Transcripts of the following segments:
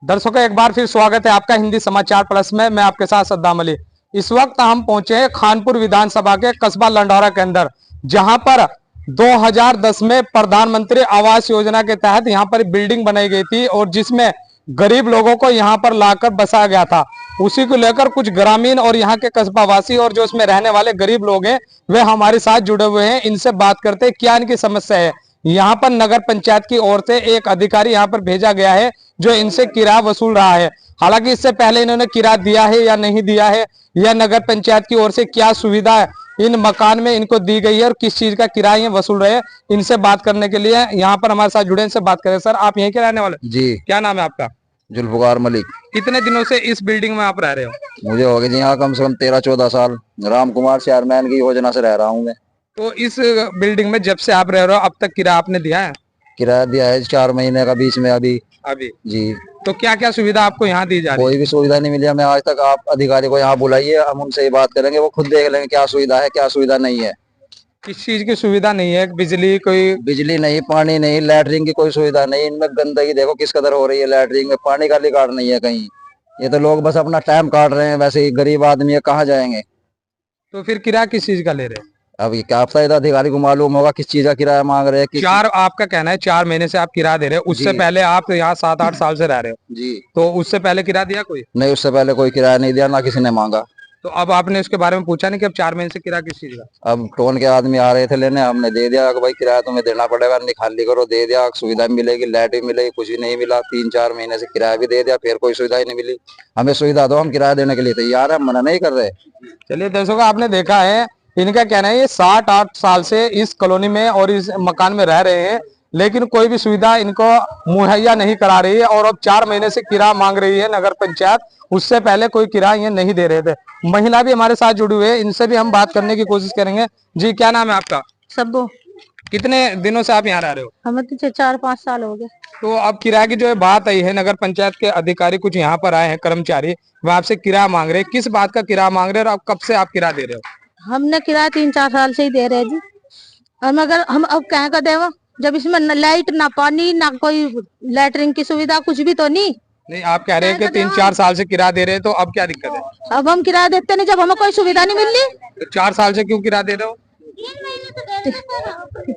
दर्शकों एक बार फिर स्वागत है आपका हिंदी समाचार प्लस में। मैं आपके साथ सद्दाम अली। इस वक्त हम पहुंचे हैं खानपुर विधानसभा के कस्बा लंडौरा के अंदर, जहां पर 2010 में प्रधानमंत्री आवास योजना के तहत यहां पर बिल्डिंग बनाई गई थी और जिसमें गरीब लोगों को यहां पर लाकर बसाया गया था। उसी को लेकर कुछ ग्रामीण और यहाँ के कस्बावासी और जो उसमें रहने वाले गरीब लोग हैं वे हमारे साथ जुड़े हुए हैं। इनसे बात करते हैं क्या इनकी समस्या है। यहाँ पर नगर पंचायत की ओर से एक अधिकारी यहाँ पर भेजा गया है जो इनसे किराया वसूल रहा है। हालांकि इससे पहले इन्होंने किराया दिया है या नहीं दिया है, या नगर पंचायत की ओर से क्या सुविधा इन मकान में इनको दी गई है और किस चीज का किराया ये वसूल रहे हैं, इनसे बात करने के लिए यहाँ पर हमारे साथ जुड़े, इनसे बात करें। सर आप यहीं के रहने वाले? जी। क्या नाम है आपका? जुल्फकार मलिक। कितने दिनों से इस बिल्डिंग में आप रह रहे हो? मुझे हो गए जी यहाँ कम से कम 13-14 साल। राम कुमार चेयरमैन की योजना से रह रहा हूँ मैं। तो इस बिल्डिंग में जब से आप रह रहे हो अब तक किराया आपने दिया है? किराया दिया है 4 महीने का, बीच में अभी जी। तो क्या क्या सुविधा आपको यहाँ दी जा रही है? कोई भी सुविधा नहीं मिली हमें आज तक। आप अधिकारी को यहाँ बुलाइए, हम उनसे ही बात करेंगे, वो खुद देख लेंगे क्या सुविधा है क्या सुविधा नहीं है। किस चीज की सुविधा नहीं है? बिजली? कोई बिजली नहीं, पानी नहीं, लैटरिन की कोई सुविधा नहीं। इनमें गंदगी देखो किस कदर हो रही है। लैटरिन में पानी का रिकॉर्ड नहीं है कहीं। ये तो लोग बस अपना टाइम काट रहे हैं, वैसे ही गरीब आदमी है, कहाँ जाएंगे। तो फिर किराया किस चीज का ले रहे हैं? अब ये क्या पता, अधिकारी को मालूम होगा किस चीज का किराया मांग रहे हैं। आपका कहना है 4 महीने से आप किराया दे रहे हो, उससे पहले आप यहाँ 7-8 साल से रह रहे हो जी। तो उससे पहले किराया दिया कोई? नहीं, उससे पहले कोई किराया नहीं दिया, ना किसी ने मांगा। तो अब आपने उसके बारे में पूछा नहीं कि अब 4 महीने से किराया किस चीज का? अब टोन के आदमी आ रहे थे लेने, हमने दे दिया कि भाई किराया तुम्हें देना पड़ेगा, निकाली करो। दे दिया, सुविधा मिलेगी, लाइट भी मिलेगी, कुछ भी नहीं मिला। 3-4 महीने से किराया भी दे दिया, फिर कोई सुविधा ही नहीं मिली। हमें सुविधा दो, हम किराया देने के लिए तैयार है, हम मना नहीं कर रहे। चलिए दर्शकों, आपने देखा है इनका कहना है ये 7-8 साल से इस कॉलोनी में और इस मकान में रह रहे हैं, लेकिन कोई भी सुविधा इनको मुहैया नहीं करा रही है और अब 4 महीने से किराया मांग रही है नगर पंचायत। उससे पहले कोई किराया ये नहीं दे रहे थे। महिला भी हमारे साथ जुड़ी हुई है, इनसे भी हम बात करने की कोशिश करेंगे। जी क्या नाम है आपका? सबो। कितने दिनों से आप यहाँ रह रहे हो? हमें तो 4-5 साल हो गए। तो अब किराए की जो बात आई है, नगर पंचायत के अधिकारी कुछ यहाँ पर आए हैं कर्मचारी, वो आपसे किराया मांग रहे हैं। किस बात का किराया मांग रहे हैं और आप कब से आप किराया दे रहे हो? हमने किराया 3-4 साल से ही दे रहे जी। और मगर हम अब क्या कर देवा, जब इसमें न लाइट ना पानी ना कोई लैटरिन की सुविधा, कुछ भी तो नहीं। नहीं, आप कह रहे हैं कि 3-4 साल से किराया दे रहे हैं, तो अब क्या दिक्कत है? अब हम किराया देते नहीं जब हमें कोई सुविधा नहीं मिल रही। तो 4 साल से क्यों किराया दे रहे हो?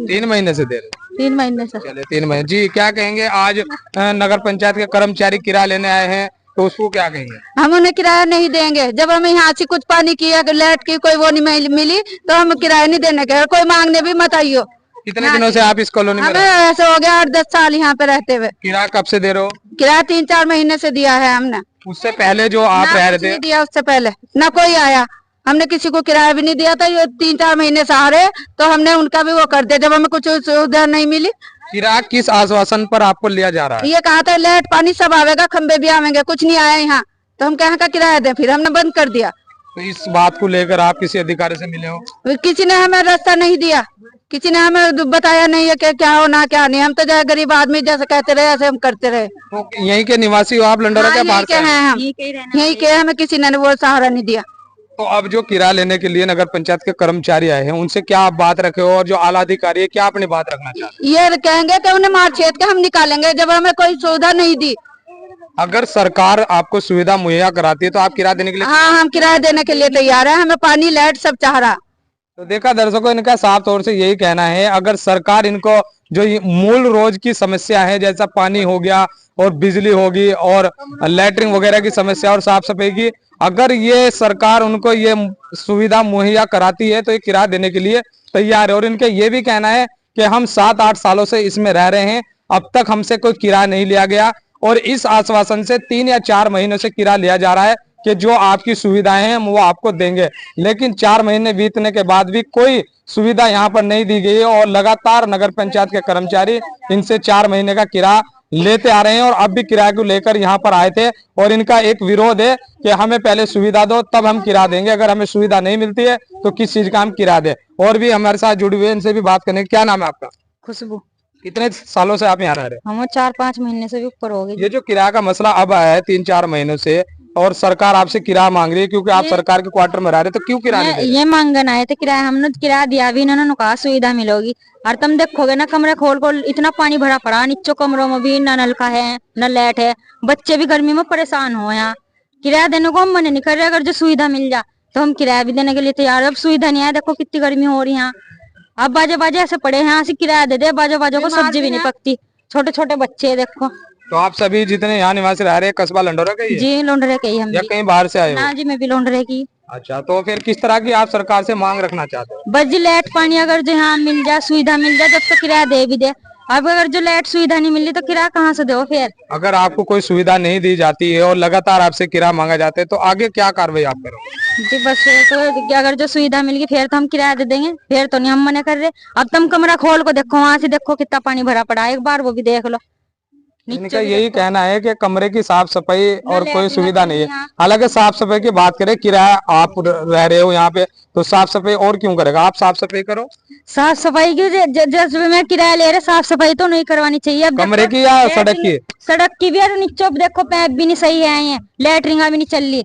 3 महीने से दे रहे हो? 3 महीने से। चलिए 3 महीने। जी क्या कहेंगे, आज नगर पंचायत के कर्मचारी किराया लेने आए हैं तो उसको क्या कहेंगे? हम उन्हें किराया नहीं देंगे जब हमें यहाँ से कुछ पानी की या लाइट की कोई वो नहीं मिली, तो हम किराया नहीं देने के। कोई मांगने भी मत आइयो। कितने दिनों से आप इस कॉलोनी में? हमें ऐसे हो गया 8-10 साल यहाँ पे रहते हुए। किराया कब से दे रहे हो? किराया 3-4 महीने से दिया है हमने। उससे पहले जो आप रह रहे थे? दिया उससे पहले ना कोई आया, हमने किसी को किराया भी नहीं दिया था। ये 3-4 महीने से आ रहे, तो हमने उनका भी वो कर दिया जब हमें कुछ सुविधा नहीं मिली। किराया किस आश्वासन पर आपको लिया जा रहा है? ये कहा था लाइट पानी सब आवेगा, खंबे भी आवेंगे, कुछ नहीं आया यहाँ, तो हम कहाँ का किराया दें? फिर हमने बंद कर दिया। तो इस बात को लेकर आप किसी अधिकारी से मिले हो? किसी ने हमें रास्ता नहीं दिया, किसी ने हमें बताया नहीं है कि क्या होना क्या नहीं। हम तो जैसे गरीब आदमी जैसे कहते रहे ऐसे हम करते रहे। तो यहीं के निवासी हो आप लंडौरा के? बाहर के हैं हम, यही के। हमें किसी ने वो सहारा नहीं दिया। तो अब जो किराया लेने के लिए नगर पंचायत के कर्मचारी आए हैं, उनसे क्या आप बात रखे हो और जो आला अधिकारी है क्या अपनी बात रखना चाहते हैं? ये कहेंगे कि उन्हें मार छेद के हम निकालेंगे जब हमें कोई सुविधा नहीं दी। अगर सरकार आपको सुविधा मुहैया कराती है तो आप किराया देने के लिए? हाँ, हम किराया देने के लिए तैयार है। हमें पानी लाइट सब चाह रहा। तो देखा दर्शकों, इनका साफ तौर से यही कहना है, अगर सरकार इनको जो मूल रोज की समस्या है जैसा पानी हो गया और बिजली होगी और लैटरिन वगैरह की समस्या और साफ सफाई की, अगर ये सरकार उनको ये सुविधा मुहैया कराती है तो ये किराया देने के लिए तैयार है। और इनका ये भी कहना है कि हम 7-8 सालों से इसमें रह रहे हैं, अब तक हमसे कोई किराया नहीं लिया गया और इस आश्वासन से 3 या 4 महीनों से किराया लिया जा रहा है कि जो आपकी सुविधाएं हैं वो आपको देंगे। लेकिन 4 महीने बीतने के बाद भी कोई सुविधा यहाँ पर नहीं दी गई है और लगातार नगर पंचायत के कर्मचारी इनसे 4 महीने का किराया लेते आ रहे हैं और अब भी किराए को लेकर यहाँ पर आए थे। और इनका एक विरोध है कि हमें पहले सुविधा दो तब हम किराया देंगे, अगर हमें सुविधा नहीं मिलती है तो किस चीज का हम किराया दें। और भी हमारे साथ जुड़े हुए, इनसे भी बात करने। क्या नाम है आपका? खुशबू। कितने सालों से आप यहाँ रह रहे हैं? हम 4-5 महीने से भी ऊपर हो गए। ये जो किराया का मसला अब आया है 3-4 महीनों से, और सरकार आपसे किराया मांग रही है क्योंकि आप सरकार के क्वार्टर में रह रहे हैं, तो क्यों किराया नहीं दे रहे? ये मांगन आए थे किराया, हमने तो किराया दिया भी, इन्होंने कहा सुविधा मिलेगी। और तुम देखोगे ना कमरे खोल खोल इतना पानी भरा पड़ा, नीचे कमरों में भी ना नलका है न लाइट है, बच्चे भी गर्मी में परेशान हो। यहाँ किराया देने को हम मना नहीं कर रहे, अगर जो सुविधा मिल जाए तो हम किराया भी देने के लिए तैयार है। अब सुविधा नहीं है, देखो कितनी गर्मी हो रही है यहाँ। अब बाजे बाजे ऐसे पड़े हैं, यहाँ से किराया दे दे, बाजो बाजो को सब्जी भी नहीं पकती, छोटे छोटे बच्चे देखो। तो आप सभी जितने यहाँ निवासी रह रहे हैं कस्बा लंडोरा के ही है? जी लोंडरे के ही हम या भी। कहीं बाहर से आए हो? ना जी मैं भी लोंडरे की। अच्छा, तो फिर किस तरह की आप सरकार से मांग रखना चाहते हो? बस जी लाइट पानी अगर जो यहाँ मिल जाए, सुविधा मिल जाए, जब तो किराया दे भी दे। अब अगर जो लाइट सुविधा नहीं मिली तो किराया कहाँ से दो फिर? अगर आपको कोई सुविधा नहीं दी जाती है और लगातार आपसे किराया मांगा जाता है तो आगे क्या कार्रवाई आप करोगे? जी बस तो अगर जो सुविधा मिल गई फिर तो हम किराया दे देंगे, फिर तो नहीं हम मना कर रहे। अब तुम कमरा खोल को देखो, वहां से देखो कितना पानी भरा पड़ा है, एक बार वो भी देख लो। इनका यही कहना है कि कमरे की साफ सफाई और कोई लैट्रिन सुविधा नहीं है। यहाँ। हालांकि साफ सफाई की बात करें, किराया आप रह रहे हो यहाँ पे, तो साफ सफाई और क्यों करेगा? आप साफ सफाई करो। साफ सफाई की जब मैं किराया ले रहे, साफ सफाई तो नहीं करवानी चाहिए। अब कमरे देखो, की या सड़क की? सड़क की भी, और नीचे अब देखो पैप भी नहीं सही है, ये लैट्रिन भी नहीं चल रही।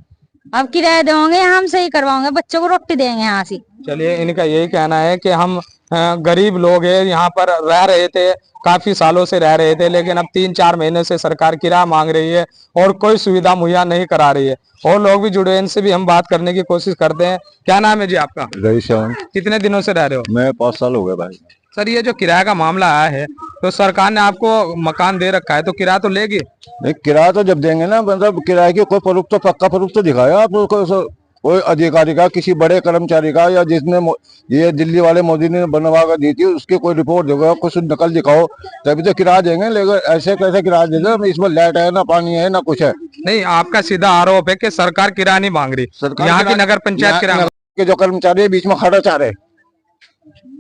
अब किराया दोगे, हम सही करवाओगे, बच्चों को रोटी देंगे यहाँ से। चलिए, इनका यही कहना है कि हम गरीब लोग हैं, यहाँ पर रह रहे थे, काफी सालों से रह रहे थे, लेकिन अब 3-4 महीने से सरकार किराया मांग रही है और कोई सुविधा मुहैया नहीं करा रही है। और लोग भी जुड़े हैं, इनसे भी हम बात करने की कोशिश करते हैं। क्या नाम है जी आपका? रईस चौहान। कितने दिनों से रह रहे हो? मैं 5 साल हो गए भाई। सर, ये जो किराया का मामला आया है, तो सरकार ने आपको मकान दे रखा है, तो किराया तो लेगी? नहीं, किराया तो जब देंगे ना, मतलब किराए की कोई प्रूफ तो, पक्का प्रूफ तो दिखाया आप कोई अधिकारी का, किसी बड़े कर्मचारी का, या जिसने ये दिल्ली वाले मोदी ने बनवा कर दी थी उसकी कोई रिपोर्ट दिखाओ, कुछ नकल दिखाओ, तभी तो किराया देंगे। लेकिन ऐसे कैसे किराया दे दो? इसमें लाइट है ना, पानी है ना, कुछ है नहीं, आपका सीधा आरोप है कि सरकार किराया नहीं मांग रही, यहाँ की नगर पंचायत किराया। के जो कर्मचारी है बीच में खड़ा चाह रहे।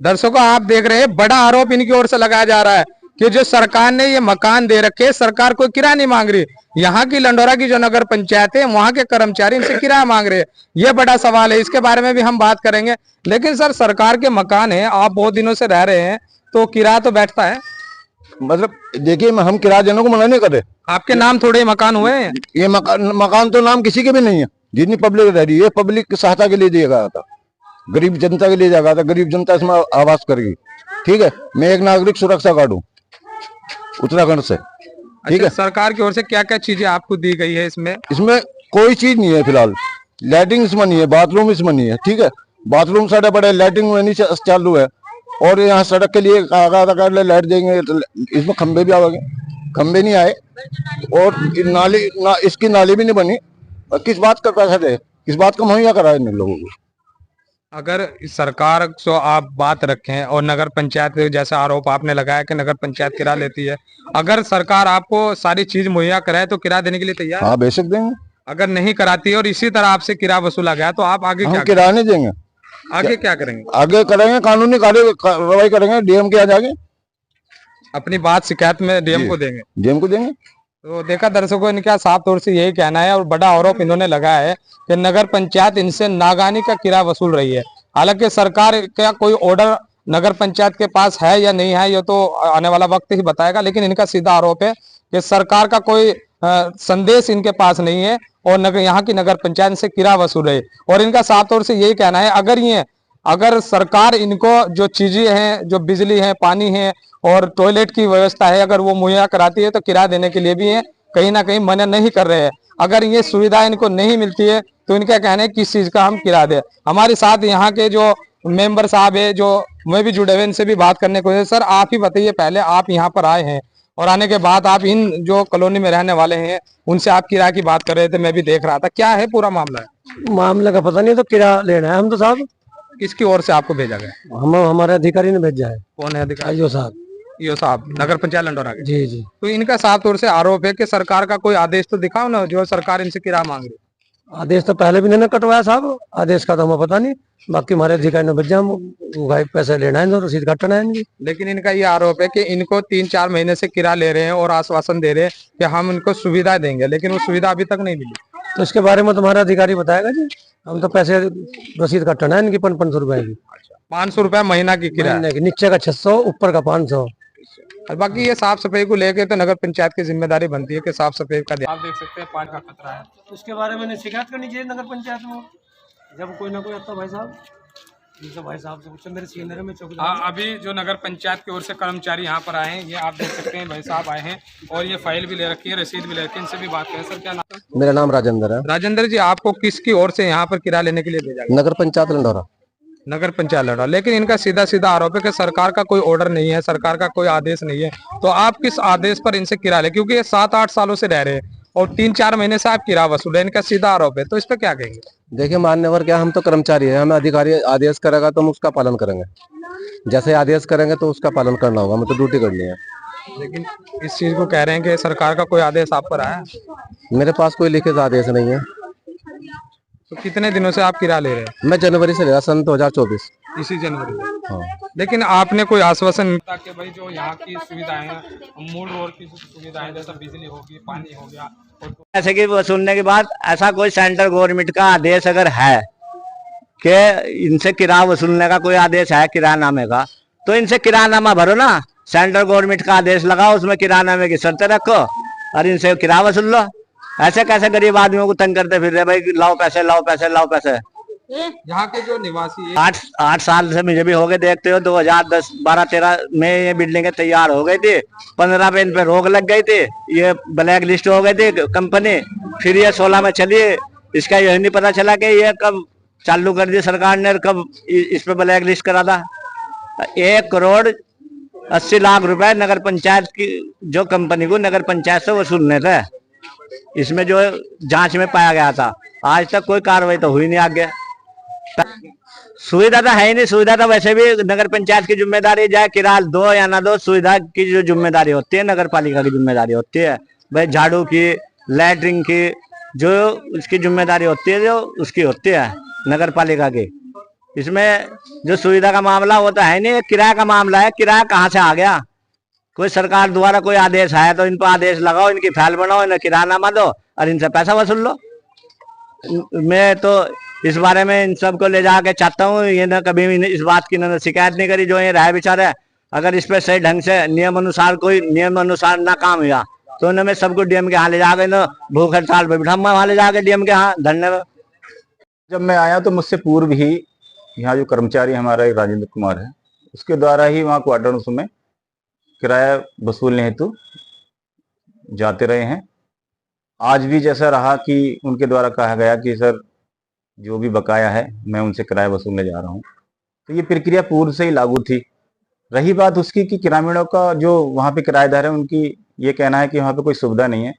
दर्शकों, आप देख रहे हैं, बड़ा आरोप इनकी ओर से लगाया जा रहा है कि जो सरकार ने ये मकान दे रखे, सरकार कोई किराया नहीं मांग रही। यहाँ की लंडोरा की जो नगर पंचायत है, वहां के कर्मचारी इनसे किराया मांग रहे हैं। ये बड़ा सवाल है, इसके बारे में भी हम बात करेंगे। लेकिन सर, सरकार के मकान है, आप बहुत दिनों से रह रहे हैं, तो किराया तो बैठता है। मतलब देखिए, हम किराया देने को मना नहीं कर रहे। आपके नाम थोड़े मकान हुए हैं? ये मकान तो नाम किसी के भी नहीं है। जितनी पब्लिक रह रही है, पब्लिक की सहायता के लिए दिया गया था, गरीब जनता के लिए दिया गया था। गरीब जनता इसमें आवास करेगी। ठीक है, मैं एक नागरिक सुरक्षा गार्ड हूँ उत्तराखंड से। ठीक है, सरकार की ओर से क्या क्या चीजें आपको दी गई है इसमें? इसमें कोई चीज नहीं है फिलहाल। लाइटिंग इसमें नहीं है, बाथरूम इसमें नहीं है। ठीक है, बाथरूम साढ़े बड़े, लाइटिंग में नहीं चालू है। और यहाँ सड़क के लिए लाइट देंगे, तो इसमें खंबे भी आएंगे, खंबे नहीं आए। और नाली इसकी नाली भी नहीं बनी। किस बात का पैसा दे, किस बात का मुहैया कराए इन लोगों को? अगर सरकार से आप बात रखें और नगर पंचायत, जैसा आरोप आपने लगाया कि नगर पंचायत किराया लेती है, अगर सरकार आपको सारी चीज मुहैया कराए तो किराया देने के लिए तैयार? हाँ, बेशक देंगे। अगर नहीं कराती है और इसी तरह आपसे किराया वसूला गया, तो आप आगे क्या किराया नहीं देंगे। आगे क्या करेंगे? आगे करेंगे, कानूनी कार्रवाई करेंगे, डीएम के यहाँ जाके अपनी बात शिकायत में डीएम को देंगे। डीएम को देंगे। तो देखा दर्शकों, इनका साफ तौर से यही कहना है और बड़ा आरोप इन्होंने लगाया है कि नगर पंचायत इनसे नागानी का किराया वसूल रही है। हालांकि सरकार का कोई ऑर्डर नगर पंचायत के पास है या नहीं है, ये तो आने वाला वक्त ही बताएगा। लेकिन इनका सीधा आरोप है कि सरकार का कोई संदेश इनके पास नहीं है और यहाँ की नगर पंचायत से किराया वसूल रही। और इनका साफ तौर से यही कहना है, अगर सरकार इनको जो चीजें हैं, जो बिजली है, पानी है और टॉयलेट की व्यवस्था है, अगर वो मुहैया कराती है तो किराया देने के लिए भी है, कहीं ना कहीं मना नहीं कर रहे हैं। अगर ये सुविधा इनको नहीं मिलती है तो इनका कहना है किस चीज का हम किराया दें। हमारे साथ यहाँ के जो मेंबर साहब है, जो मैं भी जुड़े हुए, इनसे भी बात करने को। सर, आप ही बताइए, पहले आप यहाँ पर आए हैं और आने के बाद आप इन जो कॉलोनी में रहने वाले हैं उनसे आप किराए की बात कर रहे थे, मैं भी देख रहा था, क्या है पूरा मामला? है मामले का पता नहीं, तो किराया लेना है हम तो साहब। किसकी ओर से आपको भेजा गया? हमारे अधिकारी ने भेजा है। कौन है अधिकारी? आईओ साहब। ईओ साहब, नगर पंचायत लंडोरा के? जी जी। तो इनका साफ तौर से आरोप है कि सरकार का कोई आदेश तो दिखाओ ना, जो सरकार इनसे किराया मांग रही। आदेश तो पहले भी नहीं कटवाया साहब, आदेश का तो हमें पता नहीं। बाकी हमारे अधिकारी ने भेजा, हम पैसे लेना है, रसीद कटना है इनकी। लेकिन इनका ये आरोप है कि इनको 3-4 महीने से किराया ले रहे हैं और आश्वासन दे रहे हैं कि हम इनको सुविधा देंगे, लेकिन वो सुविधा अभी तक नहीं मिली। तो इसके बारे में तुम्हारा अधिकारी बताएगा जी। हम तो पैसे, रसीद कटना है इनकी 500 रुपए की। 500 रुपए महीना की किराया? नीचे का 600, ऊपर का 500। और बाकी ये साफ सफाई को लेके तो नगर पंचायत की जिम्मेदारी बनती है कि साफ सफाई का ध्यान। आप देख सकते हैं पानी का खतरा है, उसके बारे में शिकायत करनी चाहिए नगर पंचायत में। जब कोई ना कोई आता भाई साहब, जिनसे भाई साहब से पूछो, मेरे सीनियर में चौकीदार। हाँ, अभी जो नगर पंचायत की ओर से कर्मचारी यहाँ पर आए हैं, ये आप देख सकते हैं भाई साहब आए हैं और ये फाइल भी ले रखी है, रसीद भी ले रखी है। इनसे भी बात करें। सर क्या नाम है? मेरा नाम राजेंद्र है। राजेंद्र जी, आपको किसकी ओर से यहाँ पर किराया लेने के लिए भेजा गया? नगर पंचायत लंडौरा। नगर पंचायत लड़ा, लेकिन इनका सीधा सीधा आरोप है कि सरकार का कोई ऑर्डर नहीं है, सरकार का कोई आदेश नहीं है। तो आप किस आदेश पर इनसे किराया ले? क्योंकि ये 7-8 सालों से रह रहे हैं और 3-4 महीने से आप किराया वसूल है, इनका सीधा आरोप है। तो इस पर क्या कहेंगे? देखिए मान्यवर, क्या हम तो कर्मचारी हैं, हमें अधिकारी आदेश करेगा तो हम उसका पालन करेंगे। जैसे आदेश करेंगे तो उसका पालन करना होगा, हमें तो ड्यूटी करनी है। लेकिन इस चीज को कह रहे हैं कि सरकार का कोई आदेश आप पर आया? मेरे पास कोई लिखित आदेश नहीं है। तो कितने दिनों से आप किराया ले रहे हैं? मैं जनवरी से ले रहा, सन 2024। इसी जनवरी में। हाँ। लेकिन आपने कोई आश्वासन नहीं दिया कि भाई जो यहाँ की सुविधाएं हैं, मूल रोड की सुविधाएं जैसा बिजली होगी, पानी हो गया, और ऐसे की वसूलने के बाद ऐसा कोई सेंट्रल गवर्नमेंट का आदेश अगर है कि इनसे किराया वसूलने का कोई आदेश है किरायानामे का, तो इनसे किरायानामा भरो ना। सेंट्रल गवर्नमेंट का आदेश लगाओ, उसमें किरायानामे की शर्तें रखो और इनसे किराया वसूल लो। ऐसे कैसे गरीब आदमियों को तंग करते फिर रहे भाई, लाओ पैसे लाओ पैसे लाओ पैसे। यहाँ के जो निवासी है, 8 साल से मुझे भी हो गए, देखते हो 2010, 12, 13 में ये बिल्डिंगें तैयार हो गई थी। 15 पे इन पे रोक लग गई थी, ये ब्लैक लिस्ट हो गई थी कंपनी। फिर ये 16 में चली, इसका यही नहीं पता चला कि ये कब चालू कर दी सरकार ने, कब इस पे ब्लैक लिस्ट करा था। 1 करोड़ 80 लाख रुपए नगर पंचायत की जो कंपनी को नगर पंचायत से वसूलने थे, इसमें जो जांच में पाया गया था। आज तक कोई कार्रवाई तो हुई नहीं आगे। सुविधा तो है ही नहीं, सुविधा तो वैसे भी नगर पंचायत की जिम्मेदारी, चाहे किराया दो या ना दो, सुविधा की जो जिम्मेदारी होती है नगर पालिका की जिम्मेदारी होती है भाई। झाड़ू की, लैट्रिन की जो उसकी जिम्मेदारी होती है, जो उसकी होती है नगर पालिका की। इसमें जो सुविधा का मामला वो तो है नहीं, किराया का मामला है। किराया कहाँ से आ गया? कोई सरकार द्वारा कोई आदेश आया तो इन पर आदेश लगाओ, इनकी फाइल बनाओ, इन्हें किरायानामा दो और इनसे पैसा वसूल लो। मैं तो इस बारे में इन सबको ले जाके चाहता हूँ, ये ना कभी भी इस बात की ना शिकायत नहीं करी जो ये रहा बेचारे। अगर इस पे सही ढंग से नियम अनुसार कोई नियम अनुसार ना काम हुआ तो मैं सबको डीएम के यहाँ ले जाकर ना भूख हड़ताल पे बिठा, वहां ले जाकर डीएम के यहाँ धन्यवाद। जब मैं आया तो मुझसे पूर्व ही यहाँ जो कर्मचारी हमारा एक राजेंद्र कुमार है, उसके द्वारा ही वहाँ क्वार्टर हाउस में किराया वसूलने हेतु जाते रहे हैं। आज भी जैसा रहा कि उनके द्वारा कहा गया कि सर जो भी बकाया है मैं उनसे किराया वसूलने जा रहा हूँ, तो ये प्रक्रिया पूर्व से ही लागू थी। रही बात उसकी कि ग्रामीणों का जो वहाँ पे किराएदार है, उनकी ये कहना है कि वहाँ पे कोई सुविधा नहीं है,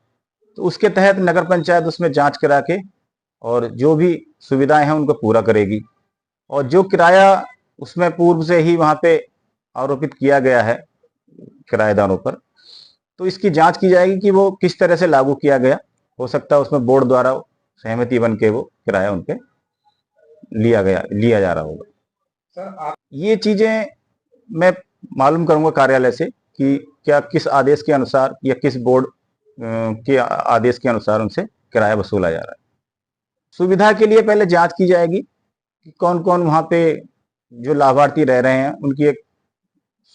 तो उसके तहत नगर पंचायत उसमें जांच करा के और जो भी सुविधाएं हैं उनको पूरा करेगी। और जो किराया उसमें पूर्व से ही वहाँ पे आरोपित किया गया है किराएदारों पर, तो इसकी जांच की जाएगी कि वो किस तरह से लागू किया गया। हो सकता है उसमें बोर्ड द्वारा सहमति बन के वो किराया उनके लिया जा रहा होगा। ये चीजें मैं मालूम करूंगा कार्यालय से कि क्या किस आदेश के अनुसार या किस बोर्ड के आदेश के अनुसार उनसे किराया वसूला जा रहा है। सुविधा के लिए पहले जांच की जाएगी कि कौन कौन वहां पे जो लाभार्थी रह रहे हैं, उनकी एक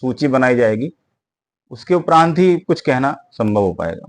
सूची बनाई जाएगी। उसके उपरांत ही कुछ कहना संभव हो पाएगा।